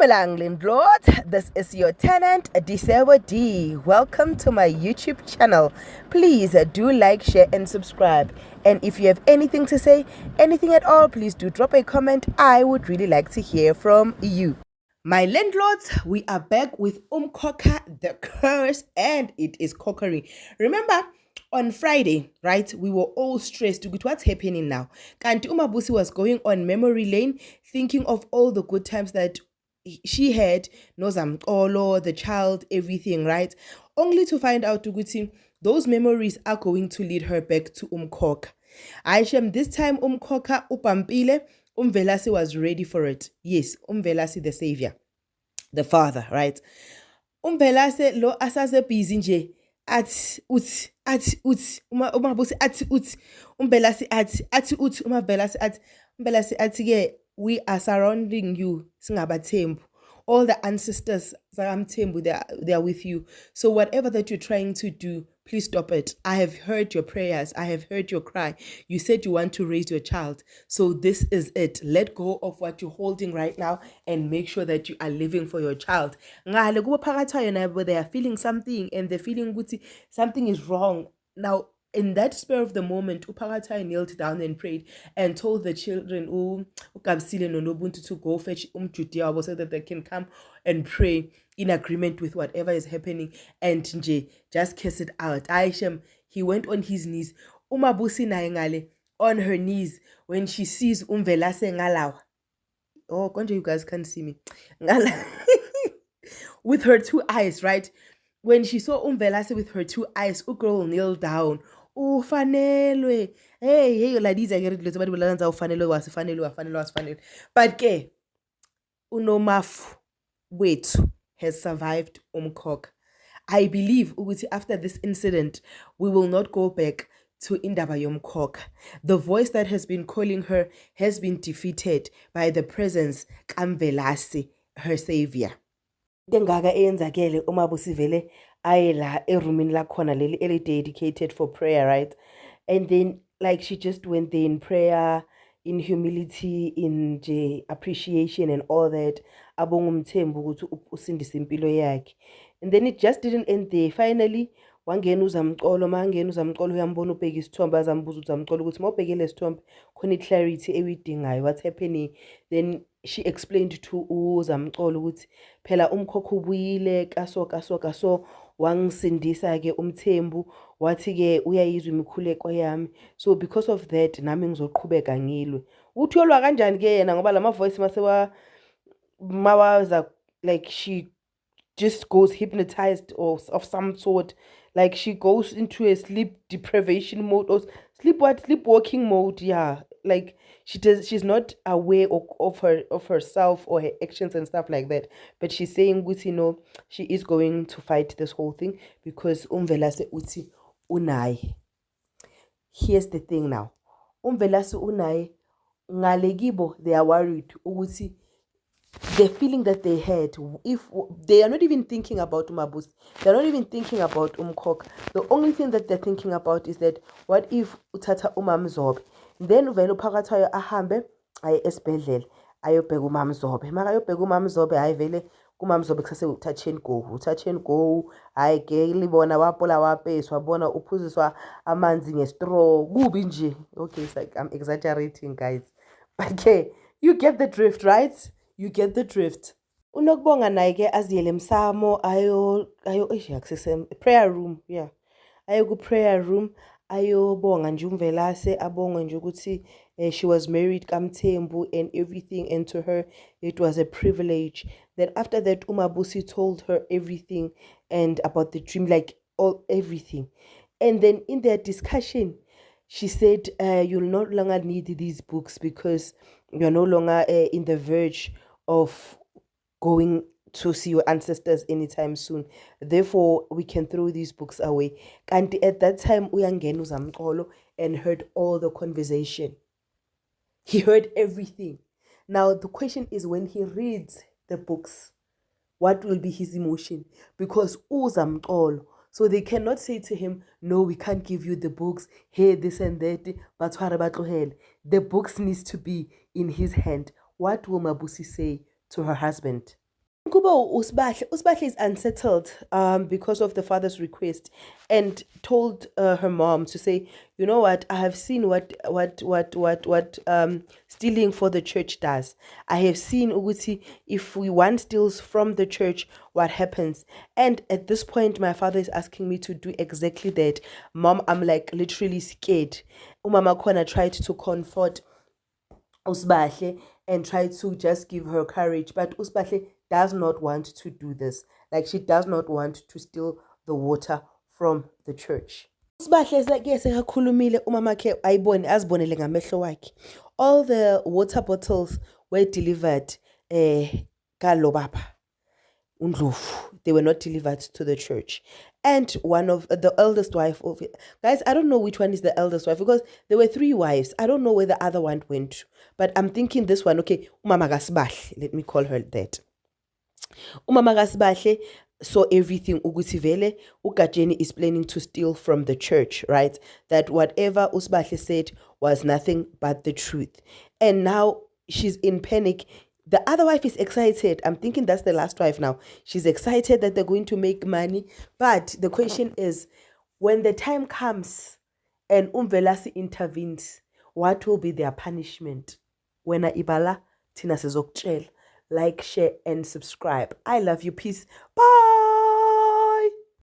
Dumelang landlord, this is your tenant Disebo D. Welcome to my YouTube channel. Please do like, share and subscribe. And if you have anything to say, anything at all, please do drop a comment. I would really like to hear from you. My landlords, we are back with Umkhokha the curse, and it is cockery. Remember, on Friday, right, we were all stressed with what's happening now. Kanti Umabusi was going on memory lane, thinking of all the good times that she had, Nozamkolo, the child, everything, right? Only to find out ukuthi those memories are going to lead her back to Umkhokha. Aishem, this time Umkhokha, Upampile, Umvelasi was ready for it. Yes, Umvelasi the savior, the father, right? Umvelasi lo asase busy nje. Umabusi athi Umvelasi athi Umvelasi athi ke we are surrounding you singabathembu. All the ancestors zakamthembu, they are with you. So whatever that you're trying to do, please stop it. I have heard your prayers. I have heard your cry. You said you want to raise your child. So this is it. Let go of what you're holding right now and make sure that you are living for your child. They are feeling something and they're feeling something is wrong. Now, in that spur of the moment, Upagatai knelt down and prayed and told the children to go fetch Umjudia so that they can come and pray in agreement with whatever is happening and just kiss it out. Aishem, he went on his knees. Umabusi naingale on her knees when she sees Umvelase ngalawa. Oh, Konja, you guys can't see me. With her two eyes, right? When she saw Umvelase with her two eyes, girl kneeled down. Ufanelwe. Hey, ladies, I get it. Somebody will learn how ufanelwe. But ke unomafu wethu has survived Umkhokha. I believe after this incident, we will not go back to Indaba Yomkhokha. The voice that has been calling her has been defeated by the presence Kamvelasi, her savior. Dengaga eyenzakele Umabusi vele ayela erumini lakhona leli dedicated for prayer, right? And then like she just went there in prayer, in humility, in appreciation and all that. Abongumthembu ukuthi usindise impilo yakhe. And then it just didn't end there. Finally, wangena uzamcolo, mangena uzamcolo uyambona ubheka isithombe azambuza uzamcolo ukuthi mawubheke lesithombe khona clarity ewidingayo what's happening. Then she explained to uzamcolo ukuthi phela Umkhokha ubuyile kaso wangisindisa ke umthembu wathi ke uyayizwa imikhuleko yami, so because of that nami ngizoqhubeka ngilwe. Uthi yolwa kanjani ke yena ngoba lama voice mawaza like she just goes hypnotized or of some sort, like she goes into a sleep deprivation mode or sleepwalking mode. Yeah, like she's not aware of herself or her actions and stuff like that. But she's saying she is going to fight this whole thing because Umvelase uthi unai. Here's the thing now. Umvelase unai ngalegibo, they are worried ukuthi the feeling that they had, if they are not even thinking about Umabusi, they're not even thinking about Umkhokha. The only thing that they're thinking about is that what if uthatha umamzobe, then vele uphakathayo ahambe aye esibhedlela ayobheka umamzobe, maka ayobheka umamzobe hayi vele kumamzobe kusase touch and go hayi ke libona wapola wapeswa wabona uphuziswa amanzi ngestraw kubi nje. Okay, it's like I'm exaggerating, guys, but okay, you get the drift, right? You get the drift. Unokubonga naye ke aziyele emsamo ayo access prayer room, yeah. Ayo ku prayer room ayobonga nje Umvelase, abonga nje ukuthi she was married kaMthembu and everything, and to her it was a privilege. Then after that Umabusi told her everything and about the dream, like everything. And then in their discussion she said you'll no longer need these books because you're no longer in the verge of going to see your ancestors anytime soon. Therefore, we can throw these books away. And at that time, uyangena uzamcolo and heard all the conversation. He heard everything. Now, the question is, when he reads the books, what will be his emotion? Because uzamcolo. So they cannot say to him, no, we can't give you the books, hey, this and that, but the books needs to be in his hand. What will Mabusi say to her husband? Kuba Usbahle is unsettled because of the father's request, and told her mom to say, you know what, I have seen what stealing for the church does. I have seen ukuthi if we one steals from the church, what happens. And at this point, my father is asking me to do exactly that. Mom, I'm like literally scared. Umama Kwana tried to comfort Usbahle and try to just give her courage. But Usbahle does not want to do this. Like, she does not want to steal the water from the church. Usbahle is like, yes, ekakhulumile umamakhe ayibone azibonele ngamehlo wakhe. All the water bottles were delivered kalobaba Undlovu. They were not delivered to the church. And one of the eldest wife of it, guys, I don't know which one is the eldest wife because there were three wives. I don't know where the other one went to, but I'm thinking this one. Okay, Umama Gasbahle, let me call her that. Umama Gasbahle saw everything. Ukuthi vele uGajeni is planning to steal from the church, right? That whatever Usbahle said was nothing but the truth. And now she's in panic. The other wife is excited. I'm thinking that's the last wife now. She's excited that they're going to make money. But the question is, when the time comes and Umvelasi intervenes, what will be their punishment? Wena ibala tina sizokutshela. Like, share, and subscribe. I love you. Peace. Bye.